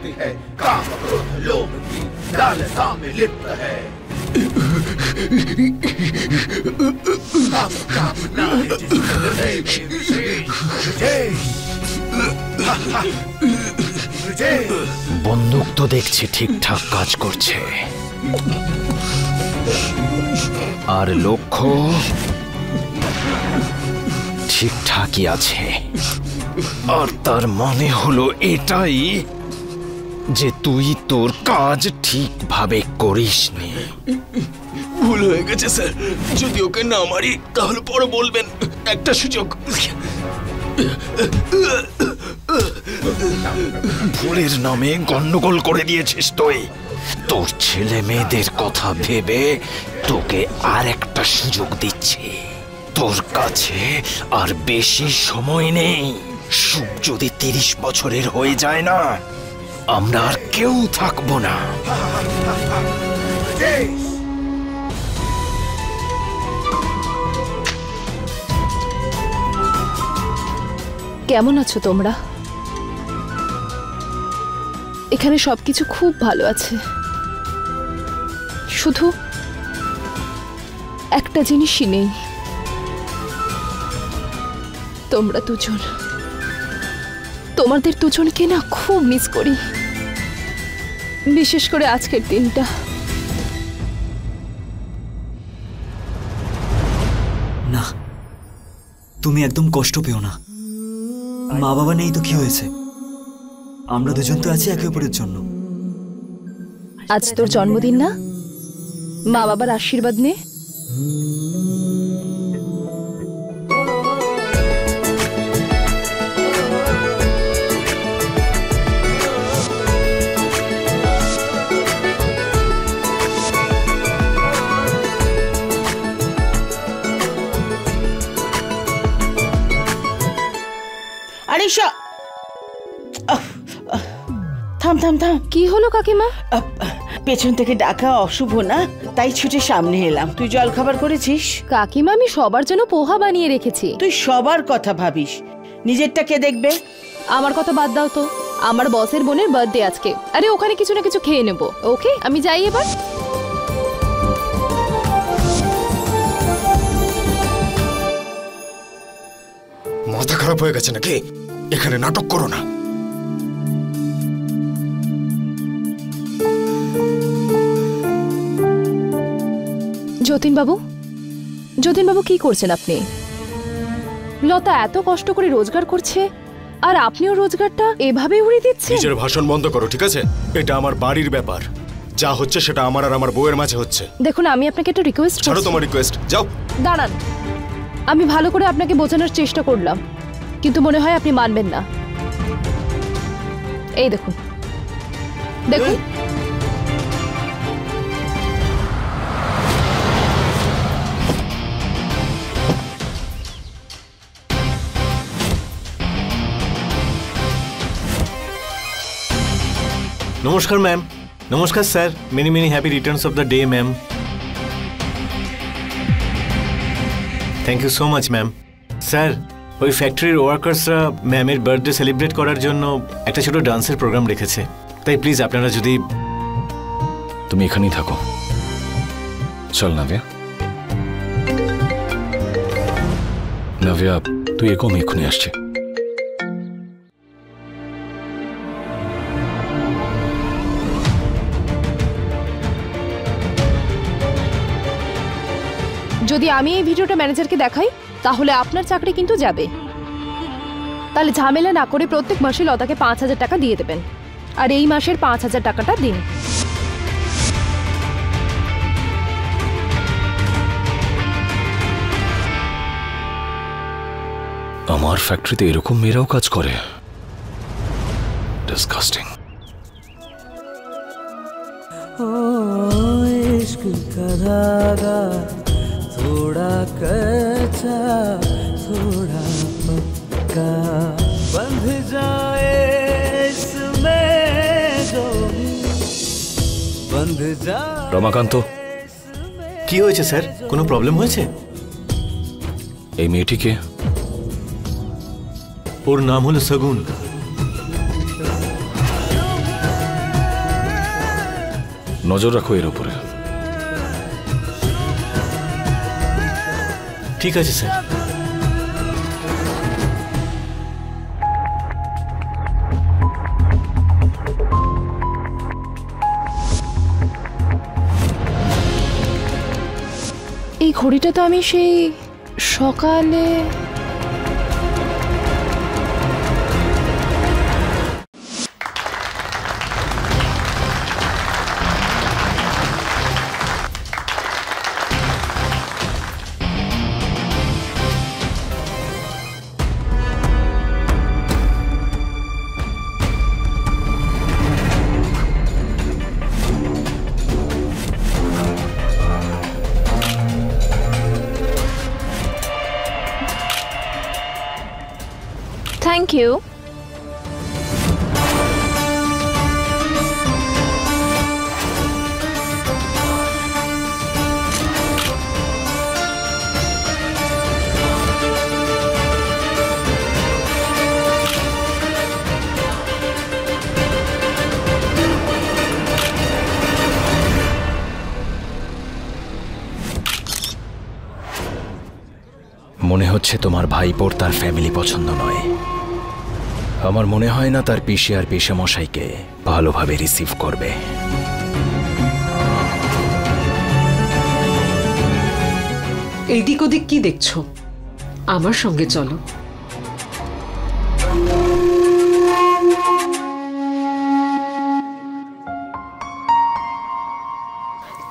शक्ति है, काम क्रोध लोभ की लालसा में लिप्त है। कामना है जिसके हृदय में विशेष विजय। বন্দুক তো দেখছি ঠিকঠাক কাজ করছে, আর লক্ষ্য ঠিকঠাকই আছে। আর তার মানে হলো এটাই যে তুই তোর কাজ ঠিকভাবে করিসনি। ভুল হয়ে গেছে স্যার, যদি ওকে না মারি তাহলে পরে বলবেন একটা সুযোগ। ভুলের নামে গন্ডগোল করে দিয়েছিস তুই। তোর ছেলে মেয়েদের কথা ভেবে তোকে আর একটা সুযোগ দিচ্ছি। তোর কাছে আর বেশি সময় নেই। সুখ যদি 30 বছরের হয়ে যায় না, আমরা আর কেউ থাকবো না। কেমন আছো তোমরা? এখানে সবকিছু খুব ভালো আছে, শুধু একটা জিনিসই নেই। তোমরা দুজন, তোমাদের দুজনকে না খুব মিস করি, বিশেষ করে আজকের দিনটা। না, তুমি একদম কষ্ট পেও না। মা বাবা নেই তো কি হয়েছে, আমরা দুজন তো আছি একে অপরের জন্য। আজ তোর জন্মদিন না, মা বাবার আশীর্বাদ নে। আরে থাম থাম থাম। কি হলো কাকিমা? পেছন থেকে ডাকা অশুভ না, তাই ছুটে সামনে এলাম। তুই জল খাবার করেছিস? কাকিমা, আমি সবার জন্য পোহা বানিয়ে রেখেছি। তুই সবার কথা ভাবিস, নিজেরটা কে দেখবে? আমার কথা বাদ দাও তো, আমার বসের বোনের বার্থডে আজকে। আরে ওখানে কিছু না কিছু খেয়ে নেবো। ওকে, আমি যাই এবার। মাথা খারাপ হয়ে গেছে নাকি? এখানে নাটক করো না। যতীনবাবু কি করছেন আপনি? লতা এত কষ্ট করে রোজগার করছে, আর আপনিও রোজগারটা এভাবে উড়িয়ে দিচ্ছেন। নিজের ভাষণ বন্ধ করো, ঠিক আছে? এটা আমার বাড়ির ব্যাপার। যা হচ্ছে সেটা আমার আর আমার বউয়ের মাঝে হচ্ছে। দেখুন, আমি আপনাকে একটা রিকোয়েস্ট করছি। ছাড়ো তোমার রিকোয়েস্ট, যাও। দাঁড়ান, আমি ভালো করে আপনাকে বোঝানোর চেষ্টা করলাম, কিন্তু মনে হয় আপনি মানবেন না। এই দেখুন দেখুন, নমস্কার ম্যাম। নমস্কার sir. Many many happy returns of the day ma'am. Thank you so much ma'am. Sir, ওই ফ্যাক্টরির ওয়ার্কার্সরা ম্যামের বার্থডে সেলিব্রেট করার জন্য একটা ছোট ডান্সের প্রোগ্রাম রেখেছে, তাই প্লিজ আপনারা যদি। তুমি এখানেই থাকো। চল নাভিয়া। নাভিয়া, তুই এরকম এক্ষুনি আসছে। যদি আমি এই ভিডিওটা ম্যানেজারকে দেখাই তাহলে আপনার চাকরি কিন্তু যাবে। তাহলে ঝামেলা না করে প্রত্যেক মাসে লতাকে 5000 টাকা দিয়ে দেবেন, আর এই মাসের 5000 টাকাটা দিন। আমার ফ্যাক্টরিতে এরকম মেয়েরাও কাজ করে? ডিসকাস্টিং। इश्क का धागा थोड़ा कच्चा थोड़ा पक्का बंध जाए इसमें जो बंध जाए। রমাকান্ত, কি হয়েছে স্যার? কোনো প্রবলেম হয়েছে? এই মেয়েটিকে? ওর নাম হলো সগুন। নজর রাখো এর উপরে। ঠিক আছে স্যার। এই ঘড়িটা তো আমি সেই সকালে থ্যাংক ইউ। মনে হচ্ছে তোমার ভাইপোর তার ফ্যামিলি পছন্দ নয়। আমার মনে হয় না তার পিসি আর পিসে মশাইকে ভালোভাবে রিসিভ করবে। এইদিক ওদিক কি দেখছো? আমার সঙ্গে চলো।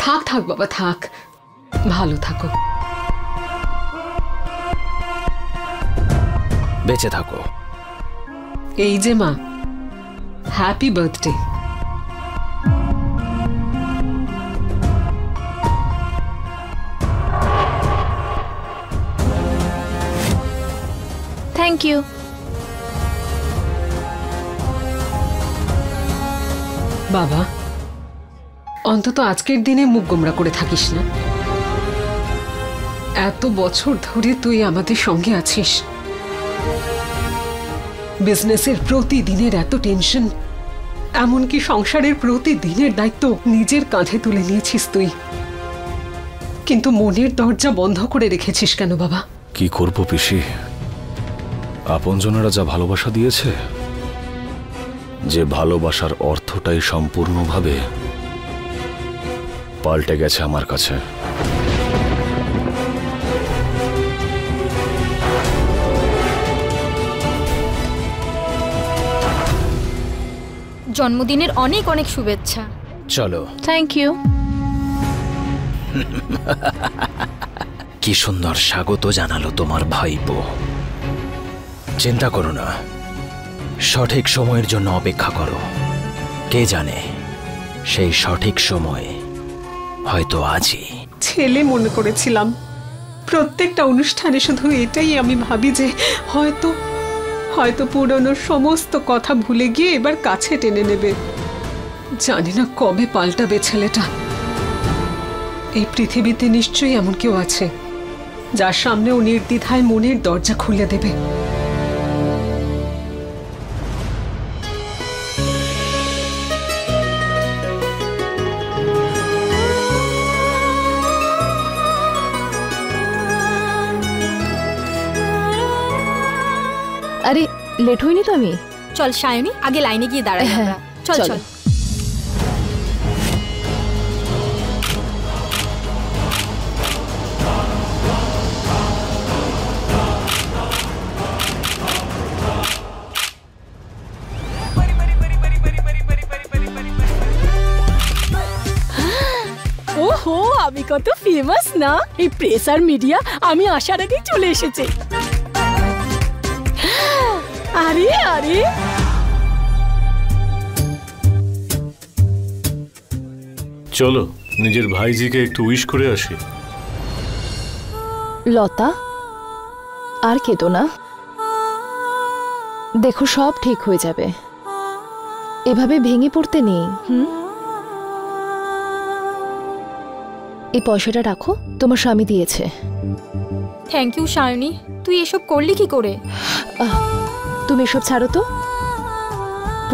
থাক থাক বাবা থাক, ভালো থাকো। বেঁচে থাকো। এই যে মা, হ্যাপি বার্থডে। Thank you. বাবা, অন্তত আজকের দিনে মুখ গোমরা করে থাকিস না। এত বছর ধরে তুই আমাদের সঙ্গে আছিস, বিজনেসের প্রতিদিনের এত টেনশন, এমনকি সংসারের প্রতিদিনের দায়িত্ব নিজের কাঁধে তুলে নিয়েছিস তুই, কিন্তু মনের দরজা বন্ধ করে রেখেছিস কেন বাবা? কি করব পিসি, আপনজনেরা যা ভালোবাসা দিয়েছে, যে ভালোবাসার অর্থটাই সম্পূর্ণভাবে পাল্টে গেছে আমার কাছে। জন্মদিনের অনেক অনেক শুভেচ্ছা। চলো। Thank you. কি সুন্দর স্বাগত জানালো তোমার ভাইপো। চিন্তা করো না, সঠিক সময়ের জন্য অপেক্ষা করো। কে জানে, সেই সঠিক সময় হয়তো আজই। ছেলে মনে করেছিলাম, প্রত্যেকটা অনুষ্ঠানে শুধু এটাই আমি ভাবি যে হয়তো হয়তো পুরনো সমস্ত কথা ভুলে গিয়ে এবার কাছে টেনে নেবে। জানি না কবে পাল্টাবে ছেলেটা। এই পৃথিবীতে নিশ্চয়ই এমন কেউ আছে যার সামনে ও নির্দ্বিধায় মনের দরজা খুলে দেবে। আরে লেট হইনি তো আমি? চল সায়নী, আগে লাইনে গিয়ে দাঁড়াই আমরা। চল চল। ওহো, আমি কত ফেমাস না! এই প্রেস আর মিডিয়া আমি আসার আগেই চলে এসেছে। আরে আরে, চলো নিজের ভাইজিকে একটু উইশ করে আসি। লতা, আর কেঁদো না। দেখো, সব ঠিক হয়ে যাবে। এভাবে ভেঙে পড়তে নেই। এই পয়সাটা রাখো, তোমার স্বামী দিয়েছে। থ্যাংক ইউ সায়নী, তুই এসব করলি কি করে? তুমি এসব ছাড়ো তো।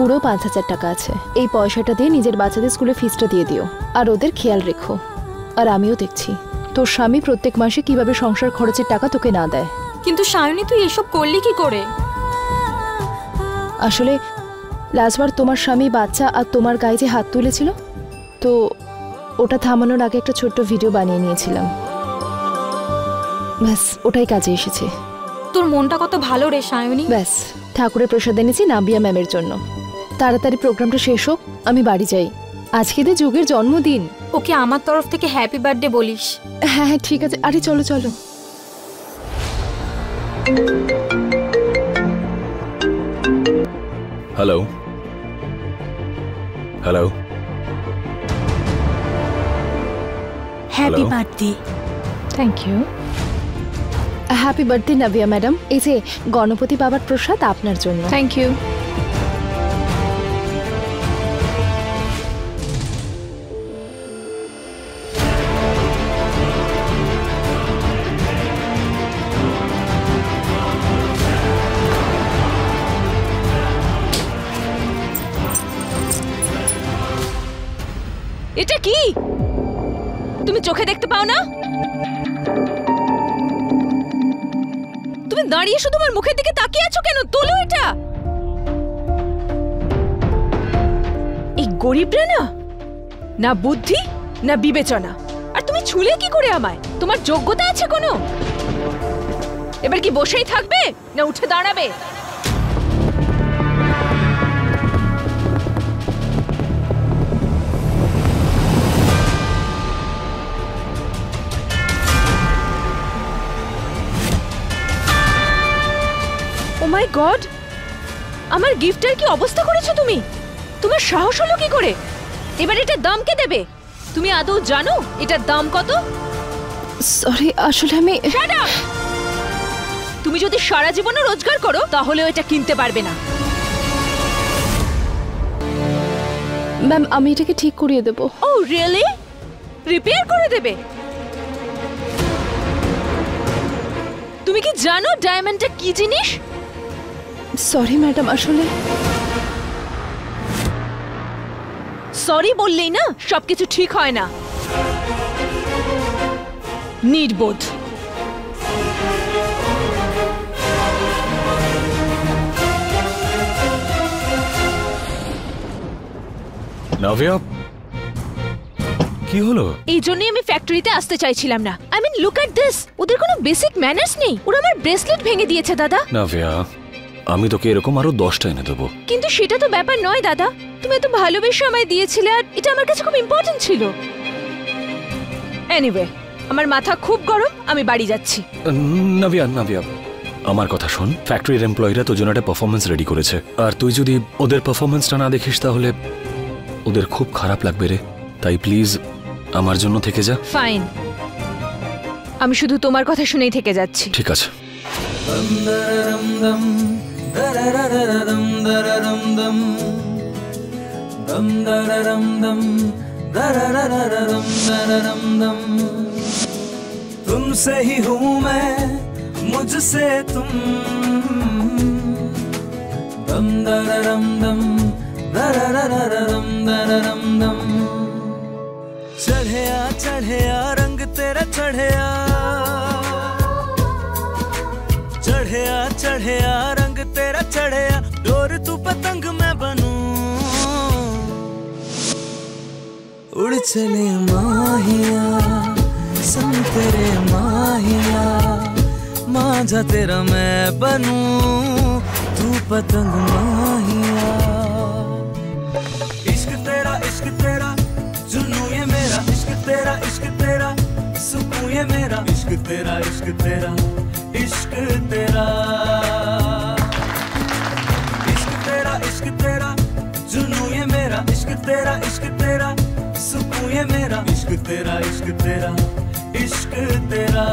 পুরো 5,000 টাকা আছে। এই পয়সাটা দিয়ে নিজের বাচ্চাদের স্কুলে ফিসটা দিয়ে দিও, আর ওদের খেয়াল রেখো। আর আমিও দেখছি তোর স্বামী প্রত্যেক মাসে কিভাবে সংসার খরচের টাকা তোকে না দেয়। কিন্তু সায়নী, তুই এসব করলি কি করে? আসলে লাস্টবার তোমার স্বামী বাচ্চা আর তোমার গায়ে যে হাত তুলেছিল, তো ওটা থামানোর আগে একটা ছোট্ট ভিডিও বানিয়ে নিয়েছিলাম। ব্যাস, ওটাই কাজে এসেছে। তোর মনটা কত ভালো রে সায়নী। ব্যাস, ঠাকুরের প্রসাদ এনেছি নাবিয়া ম্যামের জন্য। তাড়াতাড়ি প্রোগ্রামটা শেষ হোক, আমি বাড়ি যাই। আজকে তো যুগের জন্মদিন। ওকে আমার তরফ থেকে হ্যাপি বার্থডে বলিস। হ্যাঁ হ্যাঁ ঠিক আছে। আরে চলো চলো। Hello hello happy birthday. Thank you. Happy birthday Nabia madam. এই যে গণপতি বাবার প্রসাদ আপনার জন্য। Thank you. এটা কি তুমি চোখে দেখতে পাও না? তুমি দাঁড়িয়ে শুধু আমার মুখের দিকে তাকিয়ে আছো কেন? তোলো এটা। এই গরিবরা না, না বুদ্ধি না বিবেচনা। আর তুমি ছুলে কি করে আমায়? তোমার যোগ্যতা আছে কোনো? এবার কি বসেই থাকবে না উঠে দাঁড়াবে? ও মাই গড, আমার গিফটের কি অবস্থা করেছো তুমি? তোমার সাহস হলো কি করে? এবার এটার দাম কে দেবে? তুমি আদৌ জানো এটার দাম কত? সরি, আসলে আমি। Shut up! তুমি যদি সারা জীবনও রোজগার করো তাহলেও এটা কিনতে পারবে না। ম্যাম, আমি এটাকে ঠিক করিয়ে দেব। ও রিয়েলি? রিপেয়ার করে দেবে? তুমি কি জানো ডায়মন্ডটা কি জিনিস? সরি ম্যাডাম, আসলে। সরি বললেই না সবকিছু ঠিক হয় না। নির্বোধ। নাভিয়া, কি হলো? এই জন্যই আমি ফ্যাক্টরিতে আসতে চাইছিলাম না। I mean look at this, ওদের কোনো বেসিক ম্যানার্স নেই। ওরা আমার ব্রেসলেট ভেঙে দিয়েছে দাদা। নাভিয়া, আমি তোকে এরকম আরো 10টা এনে দেবো। কিন্তু সেটা তো ব্যাপার নয় দাদা। তুমি এত ভালোবেসে আমায় দিয়েছিলে আর এটা আমার কাছে খুব ইম্পর্টেন্ট ছিল। এনিওয়ে, আমার মাথা খুব গরম, আমি বাড়ি যাচ্ছি। নাভিয়া, নাভিয়া, আমার কথা শোন। ফ্যাক্টরির এমপ্লয়িরা তোর জন্য একটা পারফরমেন্স রেডি করেছে, আর তুই যদি ওদের পারফরমেন্সটা না দেখিস তাহলে ওদের খুব খারাপ লাগবে রে। তাই প্লিজ আমার জন্য থেকে যা। ফাইন, আমি শুধু তোমার কথা শুনেই থেকে যাচ্ছি। ঠিক আছে। तुमसे ही हूँ मैं, मुझसे तुम। दम दररम दम दररररम दररम दम। चढ़या चढ़या रंग तेरा चढ़या, चढ़या चढ़या रंग तेरा चढ़या। डोर तू पतंग मैं बनूं, उड़ चले माहिया संग तेरे माहिया। मांझा तेरा मैं बनूं, तू पतंग माहिया। इश्क तेरा जुनू ये मेरा। इश्क तेरा सुकून ये मेरा। इश्क तेरा इश्क तेरा इश्क तेरा। इश्क तेरा जुनू ये मेरा। इश्क तेरा सुकून ये मेरा। इश्क तेरा इश्क तेरा इश्क तेरा।